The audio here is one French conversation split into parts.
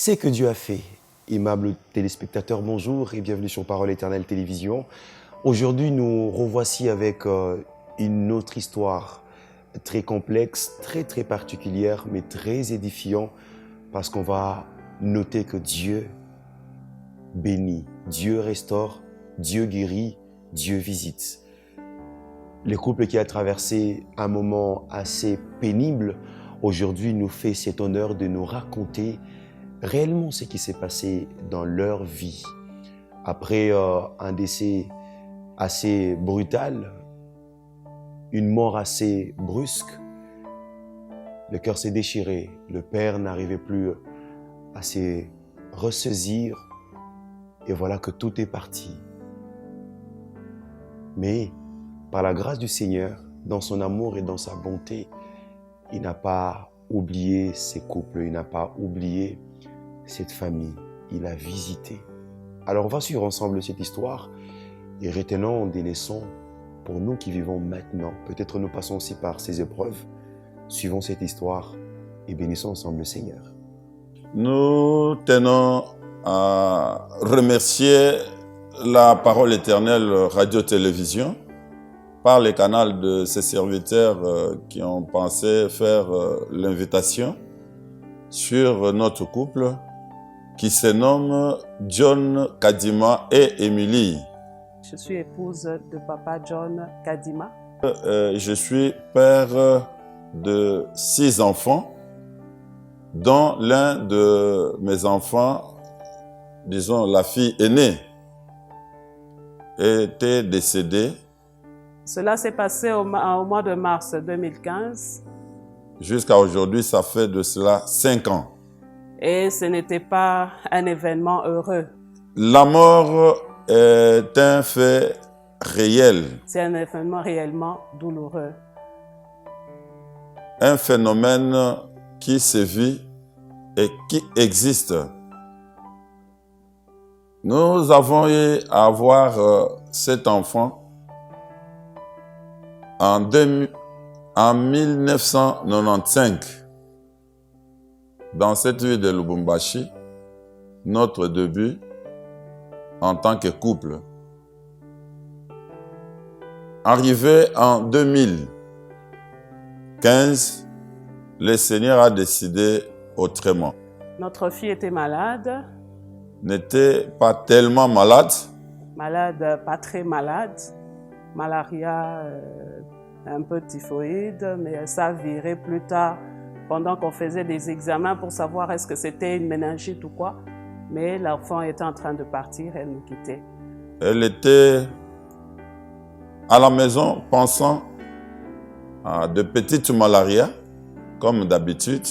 C'est que Dieu a fait. Aimables téléspectateurs, bonjour et bienvenue sur Parole Éternelle Télévision. Aujourd'hui, nous revoici avec une autre histoire très complexe, très particulière, mais très édifiante, parce qu'on va noter que Dieu bénit, Dieu restaure, Dieu guérit, Dieu visite. Le couple qui a traversé un moment assez pénible, aujourd'hui nous fait cet honneur de nous raconter réellement ce qui s'est passé dans leur vie. Après un décès assez brutal, une mort assez brusque, le cœur s'est déchiré, le père n'arrivait plus à se ressaisir et voilà que tout est parti. Mais par la grâce du Seigneur, dans son amour et dans sa bonté, il n'a pas oublié ces couples, il n'a pas oublié cette famille, il a visité. Alors on va suivre ensemble cette histoire et retenons des leçons pour nous qui vivons maintenant. Peut-être nous passons aussi par ces épreuves. Suivons cette histoire et bénissons ensemble le Seigneur. Nous tenons à remercier la Parole Éternelle Radio-Télévision par le canal de ces serviteurs qui ont pensé faire l'invitation sur notre couple qui se nomme John Kadima et Emily. Je suis épouse de papa John Kadima. Je suis père de 6 enfants, dont l'un de mes enfants, disons la fille aînée, était décédée. Cela s'est passé au mois de mars 2015. Jusqu'à aujourd'hui, ça fait de cela 5 ans. Et ce n'était pas un événement heureux. La mort est un fait réel. C'est un événement réellement douloureux. Un phénomène qui se vit et qui existe. Nous avons eu à avoir cet enfant en 1995. Dans cette ville de Lubumbashi, notre début en tant que couple. Arrivé en 2015, le Seigneur a décidé autrement. Notre fille était malade. N'était pas tellement malade. Malade, pas très malade. Malaria, un peu typhoïde, mais ça a viré plus tard pendant qu'on faisait des examens pour savoir est-ce que c'était une méningite ou quoi. Mais l'enfant était en train de partir, elle nous quittait. Elle était à la maison pensant à de petites malarias, comme d'habitude.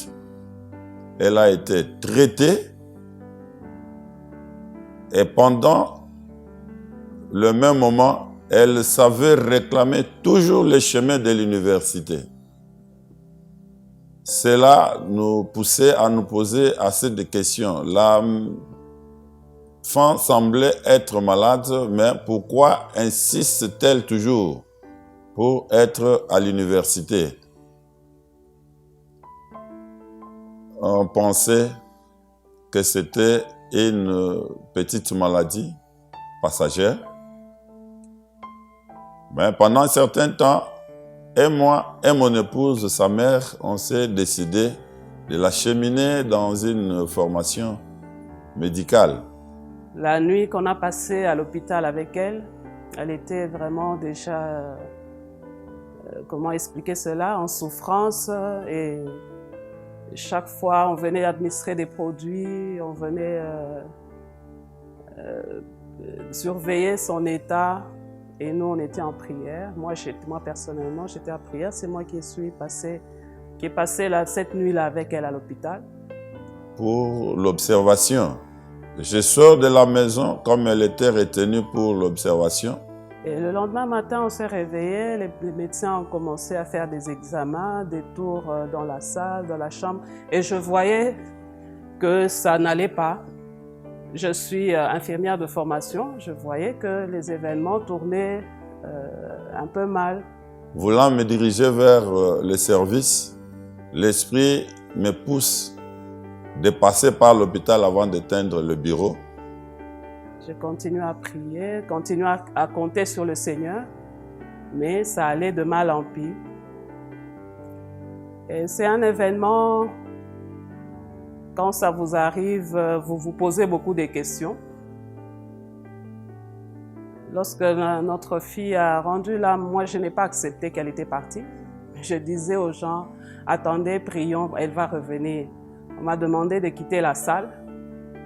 Elle a été traitée et pendant le même moment, elle savait réclamer toujours le chemin de l'université. Cela nous poussait à nous poser assez de questions. L'enfant semblait être malade, mais pourquoi insiste-t-elle toujours pour être à l'université? On pensait que c'était une petite maladie passagère. Mais pendant un certain temps, et moi et mon épouse, sa mère, on s'est décidé de l'acheminer dans une formation médicale. La nuit qu'on a passée à l'hôpital avec elle, elle était vraiment déjà, comment expliquer cela, en souffrance. Et chaque fois, on venait administrer des produits, on venait surveiller son état. Et nous, on était en prière. Moi personnellement, j'étais en prière. C'est moi qui est passé cette nuit-là avec elle à l'hôpital. Pour l'observation. Je sors de la maison comme elle était retenue pour l'observation. Et le lendemain matin, on s'est réveillé. Les médecins ont commencé à faire des examens, des tours dans la salle, dans la chambre. Et je voyais que ça n'allait pas. Je suis infirmière de formation, je voyais que les événements tournaient un peu mal. Voulant me diriger vers le service, l'esprit me pousse de passer par l'hôpital avant d'éteindre le bureau. Je continue à prier, continue à compter sur le Seigneur, mais ça allait de mal en pire. Et c'est un événement, quand ça vous arrive, vous vous posez beaucoup de questions. Lorsque notre fille a rendu l'âme, moi je n'ai pas accepté qu'elle était partie. Je disais aux gens, attendez, prions, elle va revenir. On m'a demandé de quitter la salle.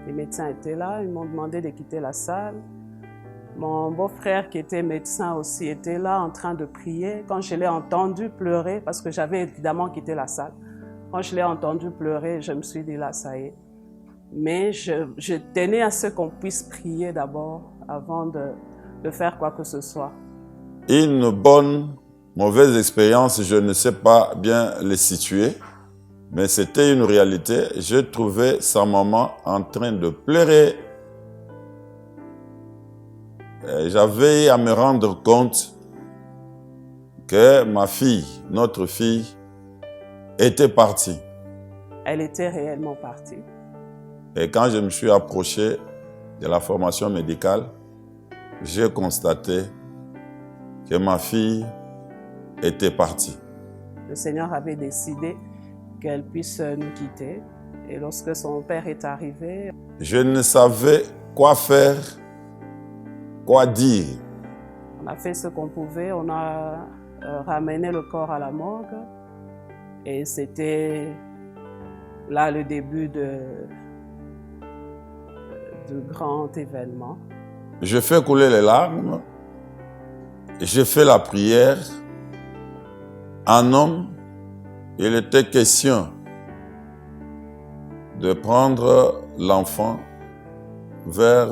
Les médecins étaient là, ils m'ont demandé de quitter la salle. Mon beau-frère qui était médecin aussi était là en train de prier. Quand je l'ai entendu pleurer, parce que j'avais évidemment quitté la salle, quand je l'ai entendu pleurer, je me suis dit là, ça y est. Mais je tenais à ce qu'on puisse prier d'abord avant de faire quoi que ce soit. Une bonne, mauvaise expérience, je ne sais pas bien les situer, mais c'était une réalité. Je trouvais sa maman en train de pleurer. J'avais à me rendre compte que ma fille, notre fille, était partie. Elle était réellement partie. Et quand je me suis approché de la formation médicale, j'ai constaté que ma fille était partie. Le Seigneur avait décidé qu'elle puisse nous quitter. Et lorsque son père est arrivé, je ne savais quoi faire, quoi dire. On a fait ce qu'on pouvait, on a ramené le corps à la morgue. Et c'était là le début de grands événements. Je fais couler les larmes, je fais la prière. En homme, il était question de prendre l'enfant vers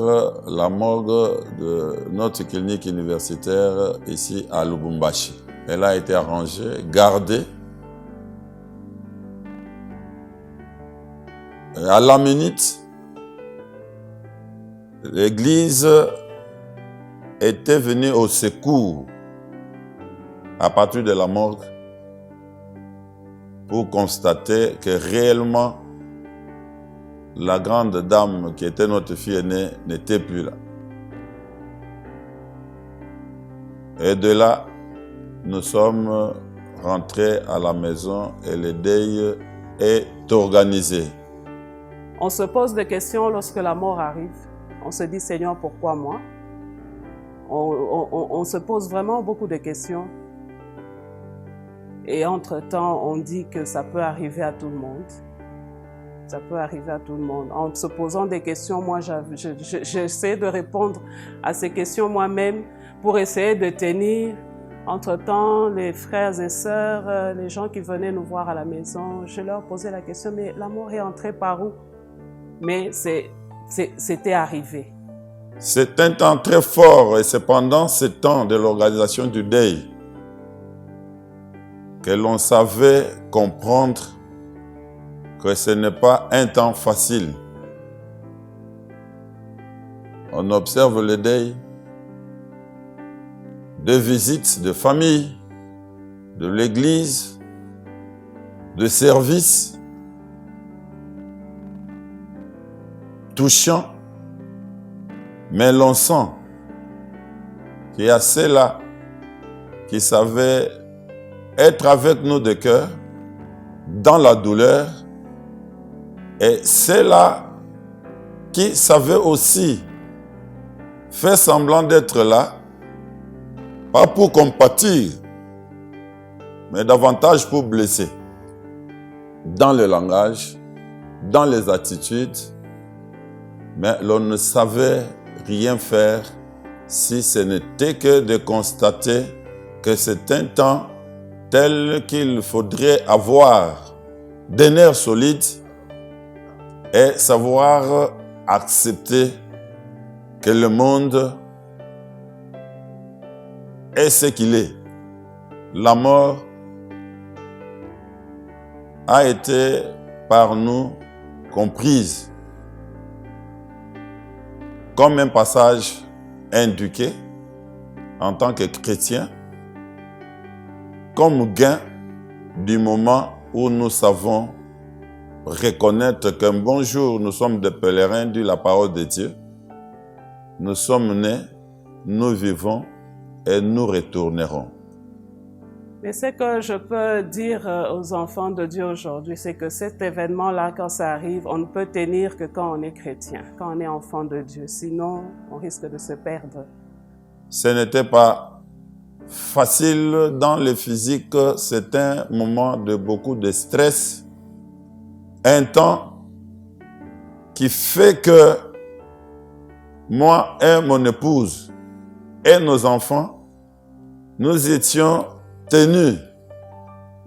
la morgue de notre clinique universitaire ici à Lubumbashi. Elle a été arrangée, gardée. Et à la minute, l'Église était venue au secours à partir de la morgue pour constater que réellement la grande dame qui était notre fille aînée n'était plus là. Et de là, nous sommes rentrés à la maison et le deuil est organisé. On se pose des questions lorsque la mort arrive. On se dit, Seigneur, pourquoi moi? On se pose vraiment beaucoup de questions. Et entre-temps, on dit que ça peut arriver à tout le monde. Ça peut arriver à tout le monde. En se posant des questions, moi, j'essaie de répondre à ces questions moi-même pour essayer de tenir. Entre-temps, les frères et sœurs, les gens qui venaient nous voir à la maison, je leur posais la question, mais la mort est entrée par où? Mais c'était arrivé. C'est un temps très fort et c'est pendant ce temps de l'organisation du deuil que l'on savait comprendre que ce n'est pas un temps facile. On observe le deuil de visites de famille, de l'église, de services touchants, mais l'on sent qu'il y a ceux-là qui savaient être avec nous de cœur dans la douleur et ceux-là qui savaient aussi faire semblant d'être là, pas pour compatir, mais davantage pour blesser. Dans le langage, dans les attitudes, mais l'on ne savait rien faire si ce n'était que de constater que c'est un temps tel qu'il faudrait avoir des nerfs solides et savoir accepter que le monde est ce qu'il est. La mort a été par nous comprise comme un passage indiqué en tant que chrétien, comme gain du moment où nous savons reconnaître qu'un bon jour, nous sommes des pèlerins, dit la parole de Dieu. Nous sommes nés, nous vivons et nous retournerons. Mais ce que je peux dire aux enfants de Dieu aujourd'hui, c'est que cet événement-là, quand ça arrive, on ne peut tenir que quand on est chrétien, quand on est enfant de Dieu. Sinon, on risque de se perdre. Ce n'était pas facile dans le physique, c'est un moment de beaucoup de stress, un temps qui fait que moi et mon épouse et nos enfants, nous étions tenus.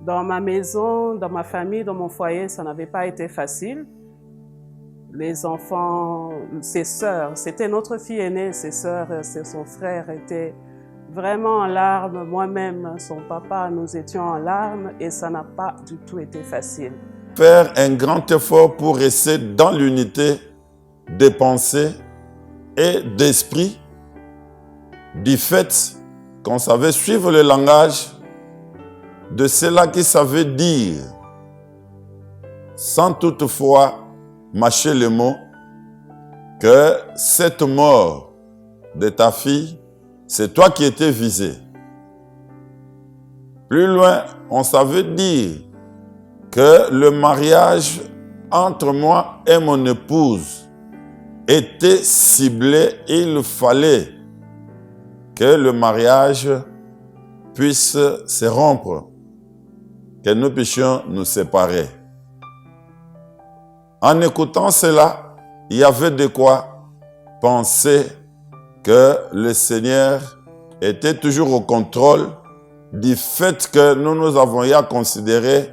Dans ma maison, dans ma famille, dans mon foyer, ça n'avait pas été facile. Les enfants, ses sœurs, c'était notre fille aînée, ses sœurs, son frère étaient vraiment en larmes. Moi-même, son papa, nous étions en larmes et ça n'a pas du tout été facile. Faire un grand effort pour rester dans l'unité des pensées et d'esprit, du fait qu'on savait suivre le langage de cela qui savait dire, sans toutefois mâcher le mot, que cette mort de ta fille, c'est toi qui étais visé. Plus loin, on savait dire que le mariage entre moi et mon épouse était ciblé. Il fallait que le mariage puisse se rompre, que nous puissions nous séparer. En écoutant cela, il y avait de quoi penser que le Seigneur était toujours au contrôle du fait que nous avons eu à considérer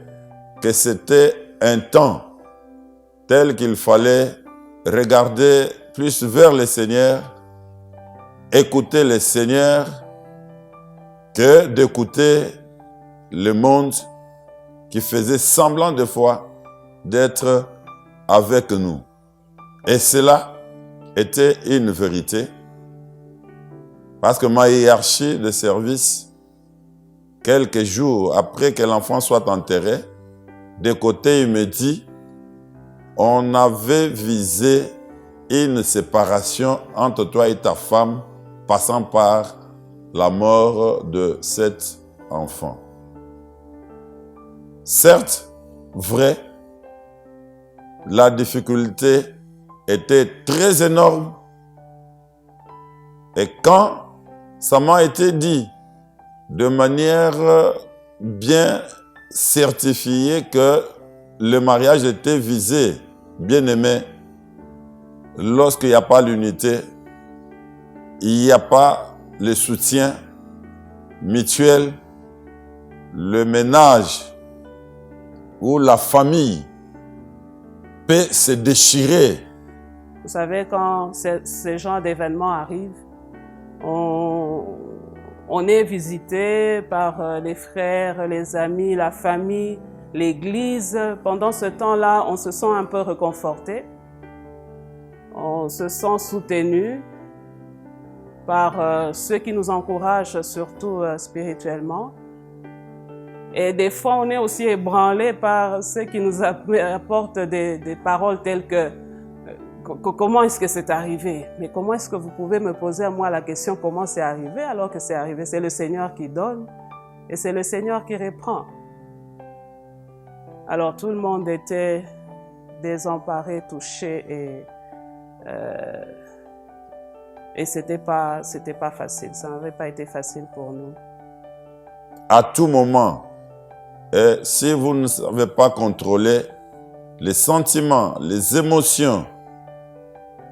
que c'était un temps tel qu'il fallait regarder plus vers le Seigneur, écouter le Seigneur, que d'écouter le monde qui faisait semblant de foi d'être avec nous. Et cela était une vérité, parce que ma hiérarchie de service, quelques jours après que l'enfant soit enterré, de côté, il me dit, on avait visé une séparation entre toi et ta femme, passant par la mort de cet enfant. Certes, vrai, la difficulté était très énorme. Et quand ça m'a été dit de manière bien certifiée que le mariage était visé, bien aimé, lorsqu'il n'y a pas l'unité, il n'y a pas le soutien mutuel, le ménage ou la famille peut se déchirer. Vous savez, quand ces genres d'événements arrivent, on est visité par les frères, les amis, la famille, l'église. Pendant ce temps-là, on se sent un peu réconforté. On se sent soutenu par ceux qui nous encouragent, surtout spirituellement. Et des fois, on est aussi ébranlé par ceux qui nous apportent des paroles telles que comment est-ce que c'est arrivé? Mais comment est-ce que vous pouvez me poser à moi la question comment c'est arrivé alors que c'est arrivé? C'est le Seigneur qui donne et c'est le Seigneur qui reprend. Alors tout le monde était désemparé, touché et c'était pas facile. Ça n'avait pas été facile pour nous. À tout moment, et si vous ne savez pas contrôler les sentiments, les émotions,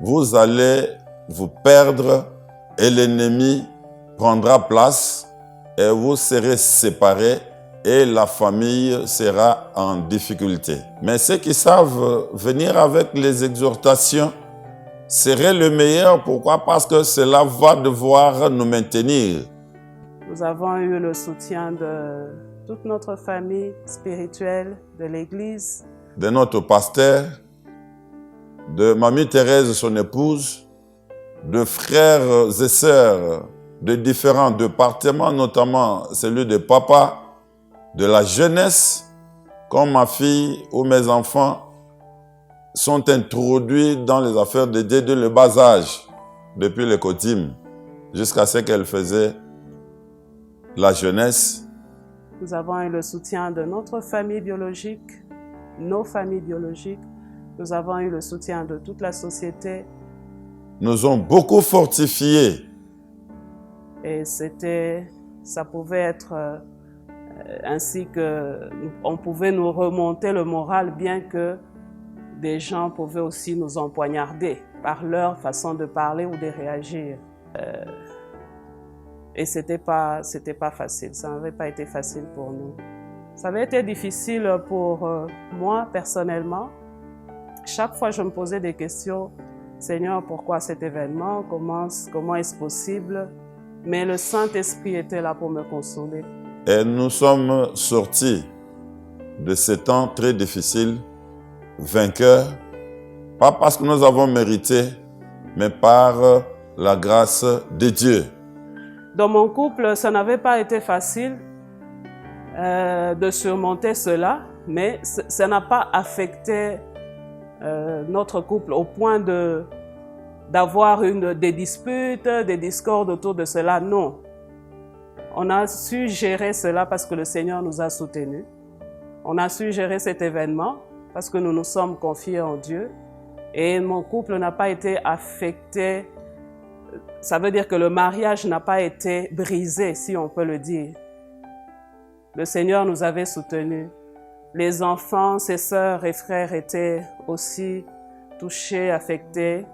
vous allez vous perdre et l'ennemi prendra place et vous serez séparés et la famille sera en difficulté. Mais ceux qui savent venir avec les exhortations seraient le meilleur. Pourquoi? Parce que cela va devoir nous maintenir. Nous avons eu le soutien de toute notre famille spirituelle, de l'Église, de notre pasteur, de Mamie Thérèse, son épouse, de frères et sœurs de différents départements, notamment celui de papa, de la jeunesse, comme ma fille ou mes enfants, sont introduits dans les affaires de Dieu dès le bas âge, depuis le coutume, jusqu'à ce qu'elle faisait la jeunesse. Nous avons eu le soutien de notre famille biologique, nos familles biologiques. Nous avons eu le soutien de toute la société. Nous ont beaucoup fortifiés. Et ça pouvait être ainsi qu'on pouvait nous remonter le moral, bien que des gens pouvaient aussi nous empoignarder par leur façon de parler ou de réagir. Et c'était pas facile, ça n'avait pas été facile pour nous. Ça avait été difficile pour moi personnellement. Chaque fois, je me posais des questions. Seigneur, pourquoi cet événement? Comment est-ce possible? Mais le Saint-Esprit était là pour me consoler. Et nous sommes sortis de ces temps très difficiles, vainqueurs, pas parce que nous avons mérité, mais par la grâce de Dieu. Dans mon couple, ça n'avait pas été facile de surmonter cela, mais ça n'a pas affecté notre couple au point d'avoir des disputes, des discordes autour de cela. Non. On a su gérer cela parce que le Seigneur nous a soutenus. On a su gérer cet événement parce que nous nous sommes confiés en Dieu. Et mon couple n'a pas été affecté. Ça veut dire que le mariage n'a pas été brisé, si on peut le dire. Le Seigneur nous avait soutenus. Les enfants, ses sœurs et frères étaient aussi touchés, affectés.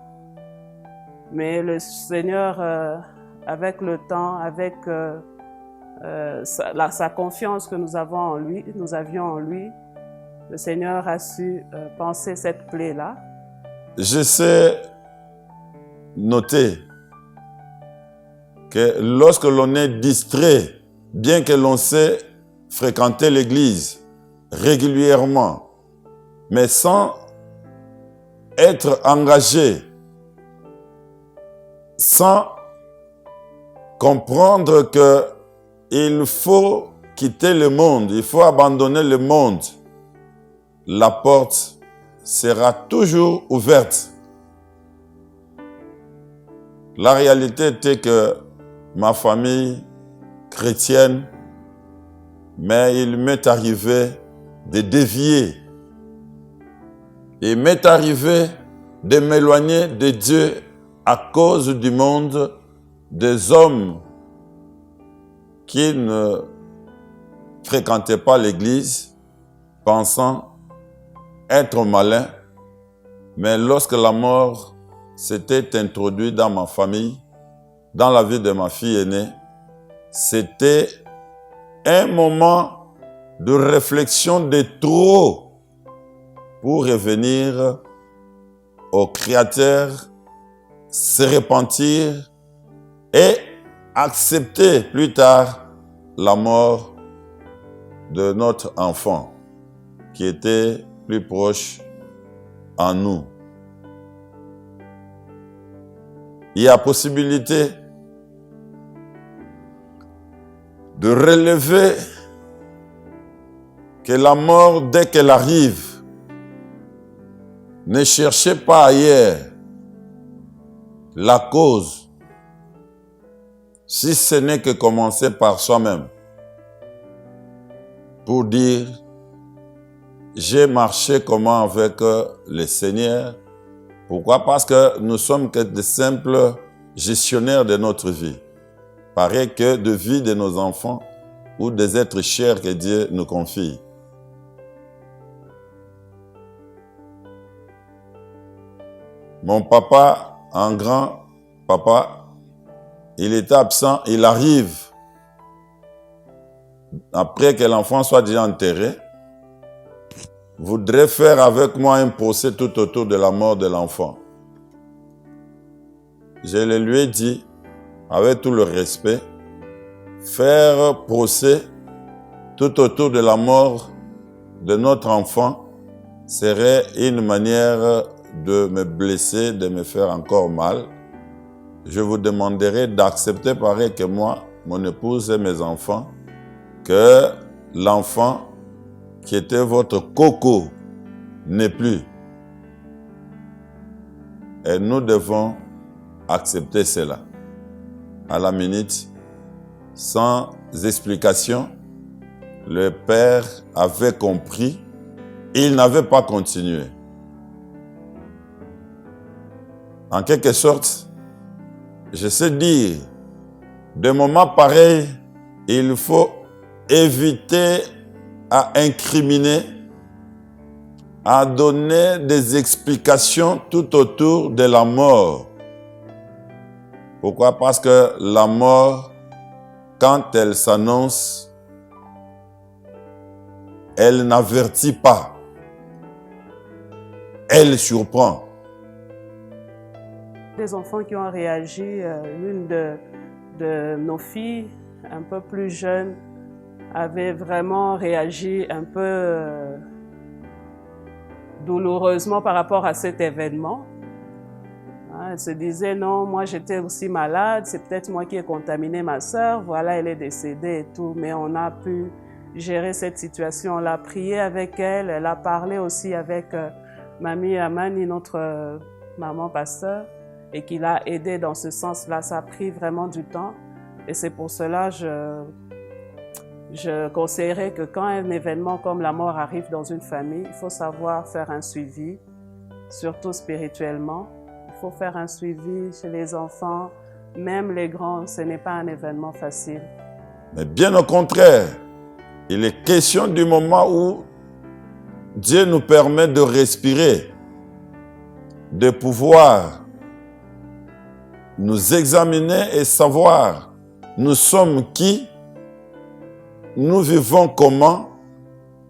Mais le Seigneur, avec le temps, avec sa confiance que nous avions en lui, le Seigneur a su penser cette plaie-là. Je sais noter que lorsque l'on est distrait, bien que l'on sait fréquenter l'église régulièrement, mais sans être engagé, sans comprendre qu'il faut quitter le monde, il faut abandonner le monde, la porte sera toujours ouverte. La réalité était que ma famille chrétienne, mais il m'est arrivé de dévier. Il m'est arrivé de m'éloigner de Dieu à cause du monde, des hommes qui ne fréquentaient pas l'église, pensant être malins. Mais lorsque la mort s'était introduite dans ma famille, dans la vie de ma fille aînée, c'était un moment de réflexion de trop pour revenir au Créateur, se repentir et accepter plus tard la mort de notre enfant qui était plus proche en nous. Il y a possibilité de relever que la mort, dès qu'elle arrive, ne cherchez pas ailleurs la cause, si ce n'est que commencer par soi-même, pour dire, j'ai marché comment avec le Seigneur. Pourquoi? Parce que nous sommes que de simples gestionnaires de notre vie. Pareil que de vie de nos enfants ou des êtres chers que Dieu nous confie. Mon papa, un grand papa, il était absent, il arrive après que l'enfant soit déjà enterré, voudrait faire avec moi un procès tout autour de la mort de l'enfant. Je le lui ai dit, avec tout le respect, faire procès tout autour de la mort de notre enfant serait une manière de me blesser, de me faire encore mal. Je vous demanderai d'accepter pareil que moi, mon épouse et mes enfants, que l'enfant qui était votre coco n'est plus. Et nous devons accepter cela. À la minute, sans explication, le père avait compris, il n'avait pas continué. En quelque sorte, je sais dire, de moments pareils, il faut éviter à incriminer, à donner des explications tout autour de la mort. Pourquoi? Parce que la mort, quand elle s'annonce, elle n'avertit pas. Elle surprend. Des enfants qui ont réagi, l'une de nos filles, un peu plus jeune, avait vraiment réagi un peu douloureusement par rapport à cet événement. Elle se disait, non, moi j'étais aussi malade, c'est peut-être moi qui ai contaminé ma sœur, voilà, elle est décédée et tout. Mais on a pu gérer cette situation, on a prié avec elle, elle a parlé aussi avec Mamie Amani, notre maman pasteur, et qui l'a aidée dans ce sens-là. Ça a pris vraiment du temps et c'est pour cela je conseillerais que quand un événement comme la mort arrive dans une famille, il faut savoir faire un suivi, surtout spirituellement. Il faut faire un suivi chez les enfants, même les grands, ce n'est pas un événement facile. Mais bien au contraire, il est question du moment où Dieu nous permet de respirer, de pouvoir nous examiner et savoir nous sommes qui, nous vivons comment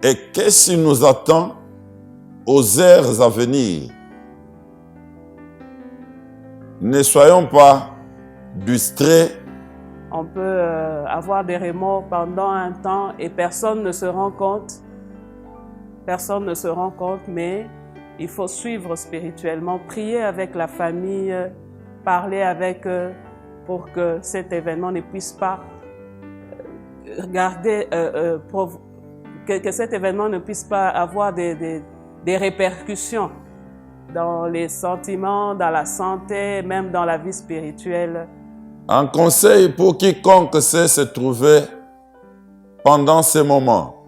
et qu'est-ce qui nous attend aux heures à venir. Ne soyons pas distraits. On peut avoir des remords pendant un temps et personne ne se rend compte. Personne ne se rend compte, mais il faut suivre spirituellement, prier avec la famille, parler avec eux pour que cet événement ne puisse pas que cet événement ne puisse pas avoir des répercussions dans les sentiments, dans la santé, même dans la vie spirituelle. Un conseil pour quiconque sait se trouver pendant ces moments,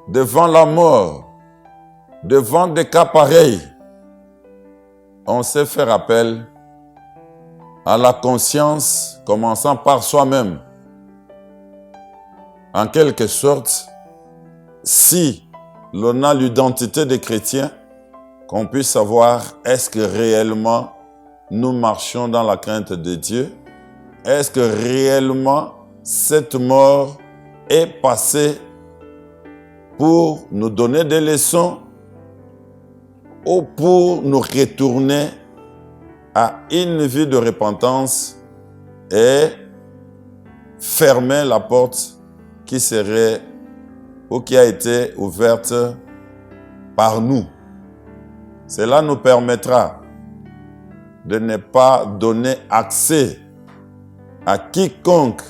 devant la mort, devant des cas pareils, on sait faire appel à la conscience, commençant par soi-même. En quelque sorte, si l'on a l'identité des chrétiens, qu'on puisse savoir est-ce que réellement nous marchons dans la crainte de Dieu? Est-ce que réellement cette mort est passée pour nous donner des leçons ou pour nous retourner à une vie de repentance et fermer la porte qui serait ou qui a été ouverte par nous? Cela nous permettra de ne pas donner accès à quiconque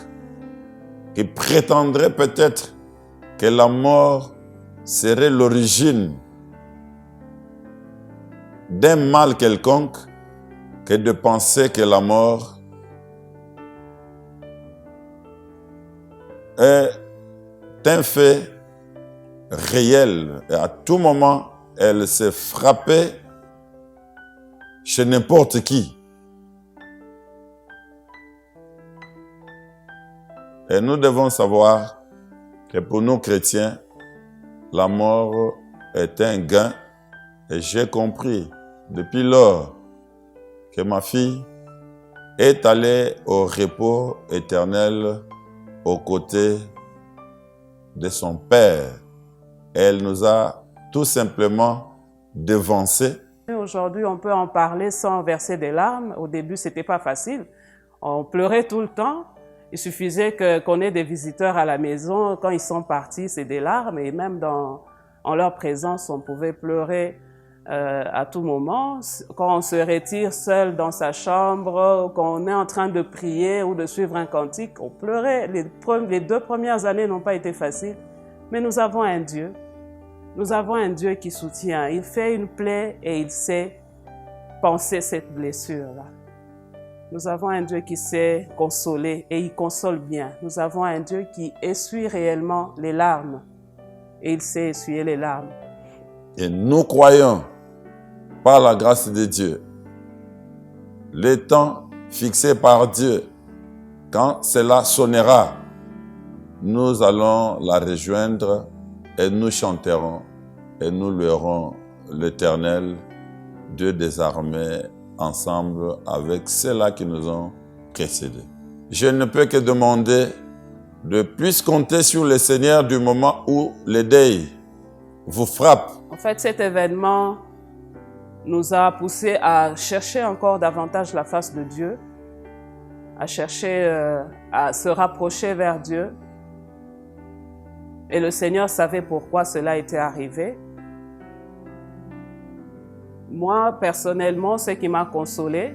qui prétendrait peut-être que la mort serait l'origine d'un mal quelconque, que de penser que la mort est un fait réel. Et à tout moment, elle s'est frappée chez n'importe qui. Et nous devons savoir que pour nous chrétiens, la mort est un gain. Et j'ai compris depuis lors que ma fille est allée au repos éternel aux côtés de son Père. Elle nous a tout simplement devancés. Aujourd'hui, on peut en parler sans verser des larmes. Au début, ce n'était pas facile. On pleurait tout le temps. Il suffisait qu'on ait des visiteurs à la maison. Quand ils sont partis, c'est des larmes. Et même en leur présence, on pouvait pleurer à tout moment. Quand on se retire seul dans sa chambre, quand on est en train de prier ou de suivre un cantique, on pleurait. Les 2 premières années n'ont pas été faciles. Mais nous avons un Dieu. Nous avons un Dieu qui soutient. Il fait une plaie et il sait penser cette blessure-là. Nous avons un Dieu qui sait consoler et il console bien. Nous avons un Dieu qui essuie réellement les larmes et il sait essuyer les larmes. Et nous croyons, par la grâce de Dieu, les temps fixés par Dieu, quand cela sonnera, nous allons la rejoindre et nous chanterons et nous louerons l'Éternel, Dieu des armées, ensemble avec ceux-là qui nous ont précédés. Je ne peux que demander de plus compter sur le Seigneur du moment où le deuil vous frappe. En fait, cet événement nous a poussé à chercher encore davantage la face de Dieu, à chercher à se rapprocher vers Dieu. Et le Seigneur savait pourquoi cela était arrivé. Moi, personnellement, ce qui m'a consolé,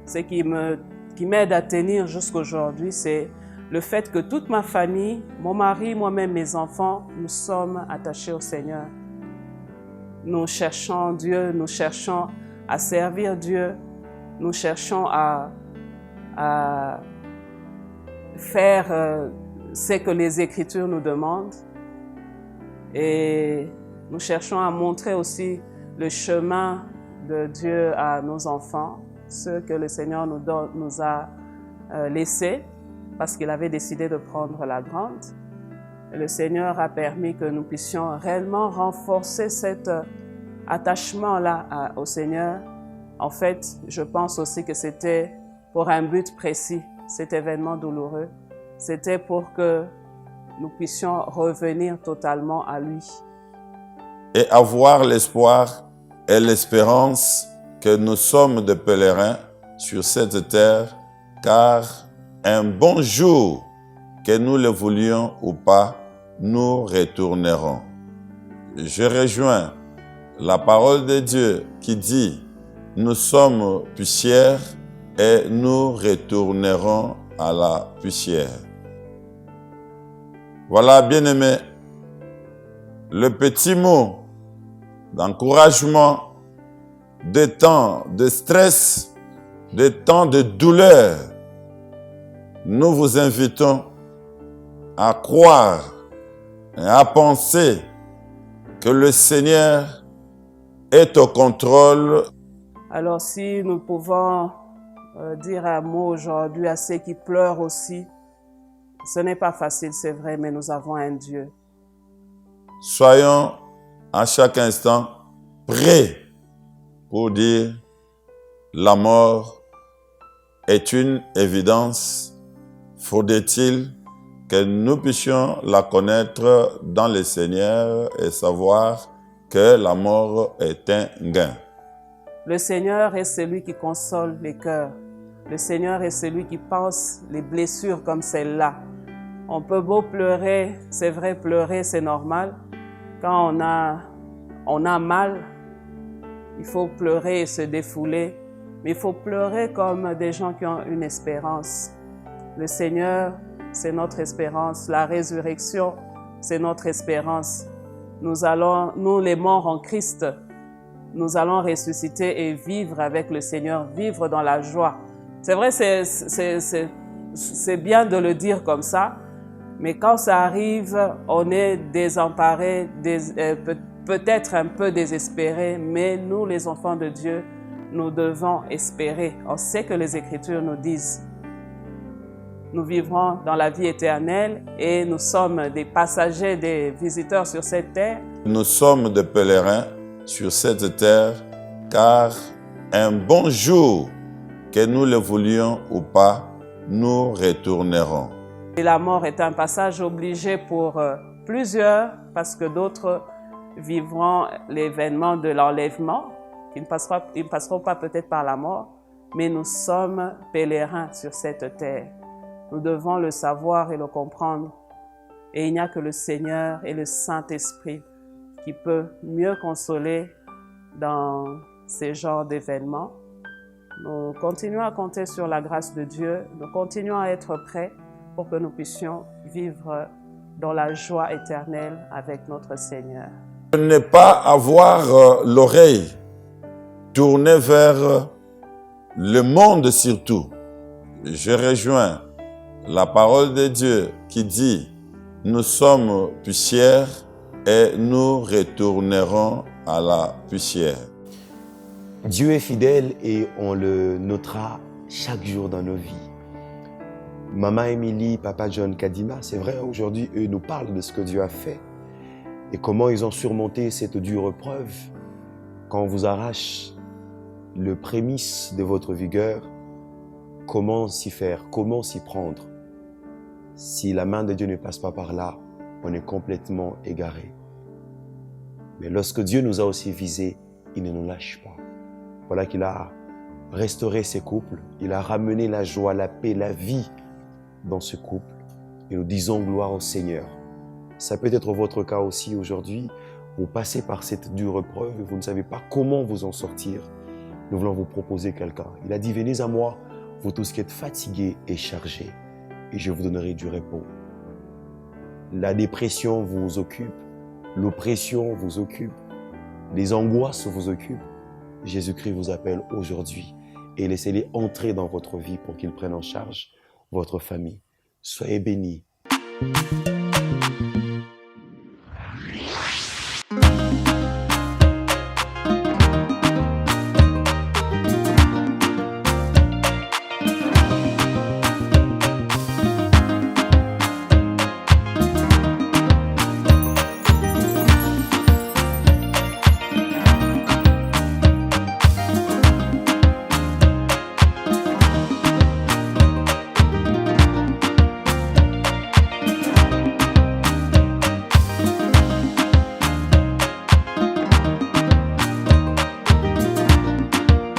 ce qui m'aide à tenir jusqu'aujourd'hui, c'est le fait que toute ma famille, mon mari, moi-même, mes enfants, nous sommes attachés au Seigneur. Nous cherchons Dieu, nous cherchons à servir Dieu, nous cherchons à faire ce que les Écritures nous demandent et nous cherchons à montrer aussi le chemin de Dieu à nos enfants, ceux que le Seigneur nous a laissés parce qu'il avait décidé de prendre la grande. Et le Seigneur a permis que nous puissions réellement renforcer cet attachement-là au Seigneur. En fait, je pense aussi que c'était pour un but précis, cet événement douloureux. C'était pour que nous puissions revenir totalement à lui. Et avoir l'espoir et l'espérance que nous sommes des pèlerins sur cette terre, car un bon jour, que nous le voulions ou pas, nous retournerons. Je rejoins la parole de Dieu qui dit « Nous sommes poussière et nous retournerons à la poussière ». Voilà, bien-aimés, le petit mot d'encouragement, des temps de stress, des temps de douleur. Nous vous invitons à croire et à penser que le Seigneur est au contrôle. Alors si nous pouvons dire un mot aujourd'hui à ceux qui pleurent aussi, ce n'est pas facile, c'est vrai, mais nous avons un Dieu. Soyons à chaque instant prêts pour dire la mort est une évidence. Faudrait-il que nous puissions la connaître dans le Seigneur et savoir que la mort est un gain. Le Seigneur est celui qui console les cœurs. Le Seigneur est celui qui pense les blessures comme celle-là. On peut beau pleurer, c'est vrai, pleurer, c'est normal. Quand on a mal, il faut pleurer et se défouler. Mais il faut pleurer comme des gens qui ont une espérance. Le Seigneur, c'est notre espérance. La résurrection, c'est notre espérance. Nous les morts en Christ, nous allons ressusciter et vivre avec le Seigneur, vivre dans la joie. C'est vrai, c'est bien de le dire comme ça, mais quand ça arrive, on est désemparé, peut-être un peu désespéré, mais nous, les enfants de Dieu, nous devons espérer. On sait que les Écritures nous disent nous vivrons dans la vie éternelle et nous sommes des passagers, des visiteurs sur cette terre. Nous sommes des pèlerins sur cette terre, car un bon jour, que nous le voulions ou pas, nous retournerons. Et la mort est un passage obligé pour plusieurs, parce que d'autres vivront l'événement de l'enlèvement, qui ne passeront pas peut-être par la mort, mais nous sommes pèlerins sur cette terre. Nous devons le savoir et le comprendre. Et il n'y a que le Seigneur et le Saint-Esprit qui peut mieux consoler dans ces genres d'événements. Nous continuons à compter sur la grâce de Dieu. Nous continuons à être prêts pour que nous puissions vivre dans la joie éternelle avec notre Seigneur. Ne pas avoir l'oreille tourner vers le monde surtout. Je rejoins la parole de Dieu qui dit « Nous sommes poussière et nous retournerons à la poussière. » Dieu est fidèle et on le notera chaque jour dans nos vies. Maman Émilie, Papa John Kadima, c'est vrai, aujourd'hui, eux nous parlent de ce que Dieu a fait et comment ils ont surmonté cette dure épreuve. Quand on vous arrache le prémisse de votre vigueur, comment s'y faire, comment s'y prendre? Si la main de Dieu ne passe pas par là, on est complètement égaré. Mais lorsque Dieu nous a aussi visés, il ne nous lâche pas. Voilà qu'il a restauré ces couples, il a ramené la joie, la paix, la vie dans ce couple. Et nous disons gloire au Seigneur. Ça peut être votre cas aussi aujourd'hui. Vous passez par cette dure épreuve et vous ne savez pas comment vous en sortir. Nous voulons vous proposer quelqu'un. Il a dit, venez à moi, vous tous qui êtes fatigués et chargés, et je vous donnerai du repos. La dépression vous occupe, l'oppression vous occupe, les angoisses vous occupent. Jésus-Christ vous appelle aujourd'hui et laissez-les entrer dans votre vie pour qu'ils prennent en charge votre famille. Soyez bénis.